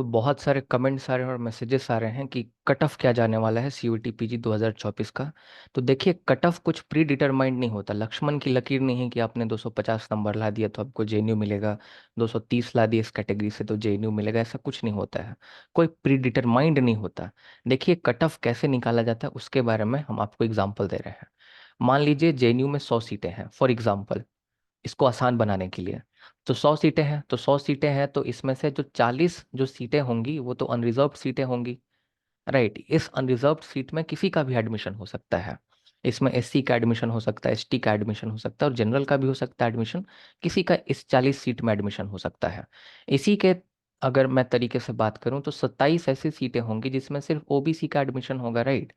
तो बहुत सारे कमेंट्स आ रहे हैं और मैसेजेस आ रहे हैं कि कट ऑफ क्या जाने वाला है सीयूईटी पीजी 2024 का। तो देखिए, कट ऑफ कुछ प्री डिटरमाइंड नहीं होता। लक्ष्मण की लकीर नहीं है कि आपने 250 नंबर ला दिया तो आपको जेएनयू मिलेगा, 230 ला दिया इस कैटेगरी से तो जेएनयू मिलेगा। ऐसा कुछ नहीं होता है, कोई प्री डिटरमाइंड नहीं होता। देखिए, कट ऑफ कैसे निकाला जाता है उसके बारे में हम आपको एग्जाम्पल दे रहे हैं। मान लीजिए जेएनयू में 100 सीटें हैं फॉर एग्जाम्पल, इसको आसान बनाने के लिए। तो 100 सीटें हैं, तो 100 सीटें हैं, तो इसमें से जो 40 जो सीटें होंगी वो तो अनरिजर्व्ड सीटें होंगी। राइट, इस अनरिजर्व्ड सीट में किसी का भी एडमिशन हो सकता है। इसमें एससी का एडमिशन हो सकता है, एसटी का एडमिशन हो सकता है और जनरल का भी हो सकता है एडमिशन। किसी का इस 40 सीट में एडमिशन हो सकता है। इसी के अगर मैं तरीके से बात करूं तो 27 ऐसी सीटें होंगी जिसमें सिर्फ ओबीसी का एडमिशन होगा। राइट,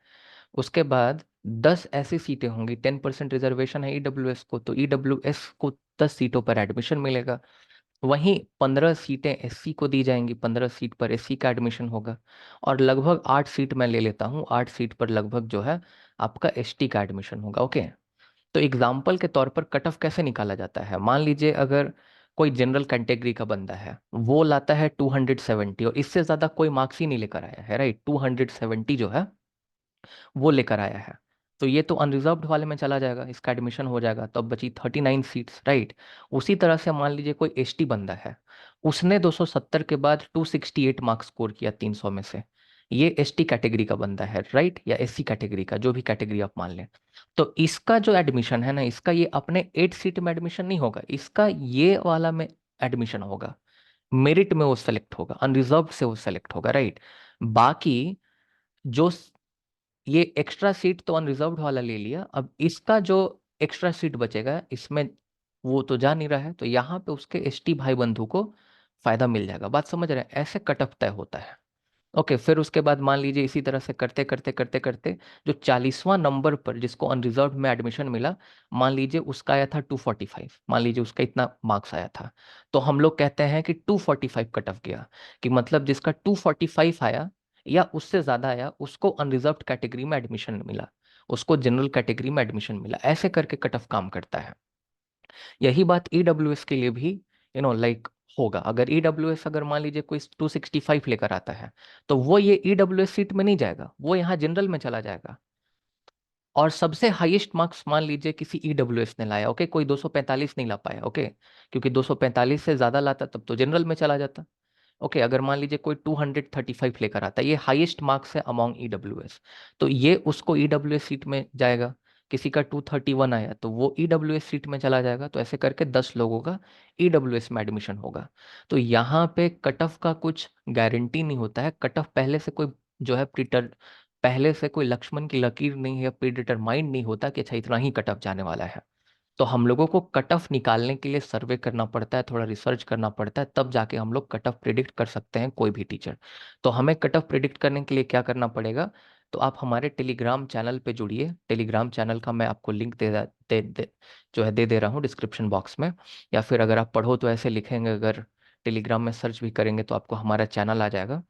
उसके बाद 10 ऐसी सीटें होंगी, 10% रिजर्वेशन है ईडब्ल्यूएस को, तो ईडब्ल्यूएस को 10 सीटों पर एडमिशन मिलेगा। वहीं 15 सीटें एससी को दी जाएंगी, 15 सीट पर एससी का एडमिशन होगा। और लगभग 8 सीट मैं ले लेता हूँ, 8 सीट पर लगभग जो है आपका एसटी का एडमिशन होगा। ओके, तो एग्जाम्पल के तौर पर कट ऑफ कैसे निकाला जाता है। मान लीजिए अगर कोई जनरल कैटेगरी का बंदा है, वो लाता है 270 और इससे ज्यादा कोई मार्क्स ही नहीं लेकर आया है। राइट, 270 जो है वो लेकर आया है, तो ये तो अनरिजर्व्ड वाले में चला जाएगा, इसका एडमिशन हो जाएगा, तो अब बची 39 सीट्स। राइट, उसी तरह से मान लीजिए कोई एसटी बंदा है, उसने 270 के बाद 268 मार्क्स स्कोर किया 300 में से। ये एसटी कैटेगरी का बंदा है, राइट, या एससी कैटेगरी का, जो भी कैटेगरी आप मान लें। तो इसका जो एडमिशन है ना, इसका ये अपने 8 सीट में एडमिशन नहीं होगा, इसका ये वाला में एडमिशन होगा। मेरिट में वो सेलेक्ट होगा, अनरिजर्व्ड से वो सेलेक्ट होगा। राइट, बाकी जो ये एक्स्ट्रा सीट तो अनरिजर्व्ड वाला ले लिया, अब इसका जो एक्स्ट्रा सीट बचेगा इसमें वो तो जा नहीं रहा है, तो यहाँ पे उसके एसटी भाई बंधु को फायदा मिल जाएगा। बात समझ रहे हैं, ऐसे कटअप तय होता है। ओके, फिर उसके बाद मान लीजिए इसी तरह से करते करते करते करते जो 40वां नंबर पर जिसको अनरिजर्व्ड में एडमिशन मिला, मान लीजिए उसका आया था 245, मान लीजिए उसका इतना मार्क्स आया था, तो हम लोग कहते हैं कि 245 कट ऑफ गया। कि मतलब जिसका 245 आया या उससे ज्यादा आया उसको अनरिजर्व्ड कैटेगरी में एडमिशन मिला, उसको जनरल कैटेगरी में एडमिशन मिला। ऐसे करके कट ऑफ काम करता है। यही बात ईडब्ल्यूएस के लिए भी लाइक होगा। अगर ईडब्ल्यूएस अगर मान लीजिए कोई 265 लेकर आता है, तो वो ये ईडब्ल्यूएस सीट में नहीं जाएगा, वो यहाँ जनरल में चला जाएगा। और सबसे हाईएस्ट मार्क्स मान लीजिए किसी ईडब्ल्यूएस ने लाया, ओके, कोई 245 नहीं ला पाया, ओके, क्योंकि 245 से ज्यादा लाता तब तो जनरल में चला जाता। ओके, अगर मान लीजिए कोई 235 लेकर आता है, ये हाईएस्ट मार्क्स है अमॉन्ग ईडब्ल्यूएस, तो ये उसको ईडब्ल्यूएस सीट में जाएगा। किसी का 231 आया तो वो ईडब्ल्यूएस सीट में चला जाएगा। तो ऐसे करके 10 लोगों का ईडब्ल्यूएस में एडमिशन होगा। तो यहाँ पे कट ऑफ का कुछ गारंटी नहीं होता है। कट ऑफ पहले से कोई जो है प्रीटर पहले से कोई लक्ष्मण की लकीर नहीं है, प्री डिटरमाइंड नहीं होता कि अच्छा इतना ही कट ऑफ जाने वाला है। तो हम लोगों को कट ऑफ निकालने के लिए सर्वे करना पड़ता है, थोड़ा रिसर्च करना पड़ता है, तब जाके हम लोग कट ऑफ प्रिडिक्ट कर सकते हैं, कोई भी टीचर। तो हमें कट ऑफ प्रिडिक्ट करने के लिए क्या करना पड़ेगा, तो आप हमारे टेलीग्राम चैनल पे जुड़िए। टेलीग्राम चैनल का मैं आपको लिंक जो है दे रहा हूँ डिस्क्रिप्शन बॉक्स में। या फिर अगर आप पढ़ो तो ऐसे लिखेंगे, अगर टेलीग्राम में सर्च भी करेंगे तो आपको हमारा चैनल आ जाएगा।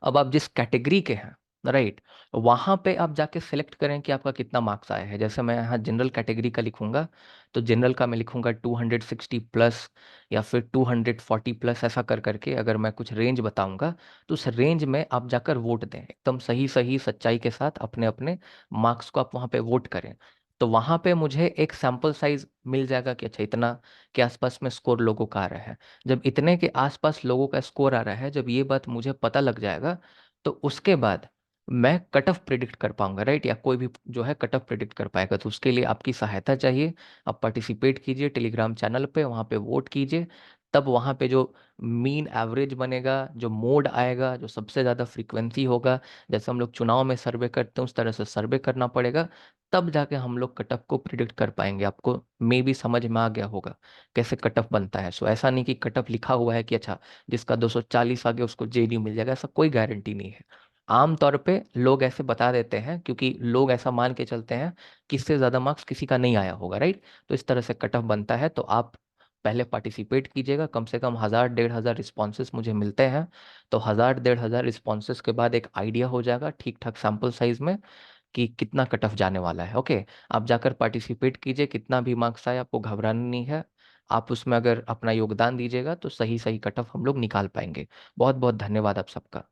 अब आप जिस कैटेगरी के हैं, राइट, वहां पे आप जाके सिलेक्ट करें कि आपका कितना मार्क्स आया है। जैसे मैं यहाँ जनरल कैटेगरी का लिखूंगा, तो जनरल का मैं लिखूंगा 260 प्लस या फिर 240 प्लस, ऐसा कर करके अगर मैं कुछ रेंज बताऊंगा, तो उस रेंज में आप जाकर वोट दें, एकदम सही सही सच्चाई के साथ अपने अपने मार्क्स को आप वहां पे वोट करें। तो वहां पे मुझे एक सैंपल साइज मिल जाएगा कि अच्छा इतना के आसपास में स्कोर लोगों का आ रहा है। जब इतने के आसपास लोगों का स्कोर आ रहा है, जब ये बात मुझे पता लग जाएगा, तो उसके बाद मैं कट ऑफ प्रिडिक्ट कर पाऊंगा। राइट, या कोई भी जो है कट ऑफ प्रिडिक्ट कर पाएगा। तो उसके लिए आपकी सहायता चाहिए। आप पार्टिसिपेट कीजिए टेलीग्राम चैनल पे, वहाँ पे वोट कीजिए। तब वहाँ पे जो मीन एवरेज बनेगा, जो मोड आएगा, जो सबसे ज़्यादा फ्रीक्वेंसी होगा, जैसे हम लोग चुनाव में सर्वे करते हैं उस तरह से सर्वे करना पड़ेगा। तब जाके हम लोग कट ऑफ को प्रिडिक्ट कर पाएंगे। आपको मे भी समझ में आ गया होगा कैसे कट ऑफ बनता है। सो ऐसा नहीं कि कट ऑफ लिखा हुआ है कि अच्छा जिसका 240 आ गया उसको जेडीयू मिल जाएगा, ऐसा कोई गारंटी नहीं है। आमतौर पे लोग ऐसे बता देते हैं क्योंकि लोग ऐसा मान के चलते हैं कि इससे ज्यादा मार्क्स किसी का नहीं आया होगा। राइट, तो इस तरह से कट ऑफ बनता है। तो आप पहले पार्टिसिपेट कीजिएगा, कम से कम 1000 1500 रिस्पॉन्सेस मुझे मिलते हैं। तो 1000 1500 रिस्पॉन्सेस के बाद एक आइडिया हो जाएगा ठीक ठाक सैम्पल साइज में कि कितना कट ऑफ जाने वाला है। ओके, आप जाकर पार्टिसिपेट कीजिए, कितना भी मार्क्स आए आपको घबराना नहीं है। आप उसमें अगर अपना योगदान दीजिएगा तो सही सही कट ऑफ हम लोग निकाल पाएंगे। बहुत बहुत धन्यवाद आप सबका।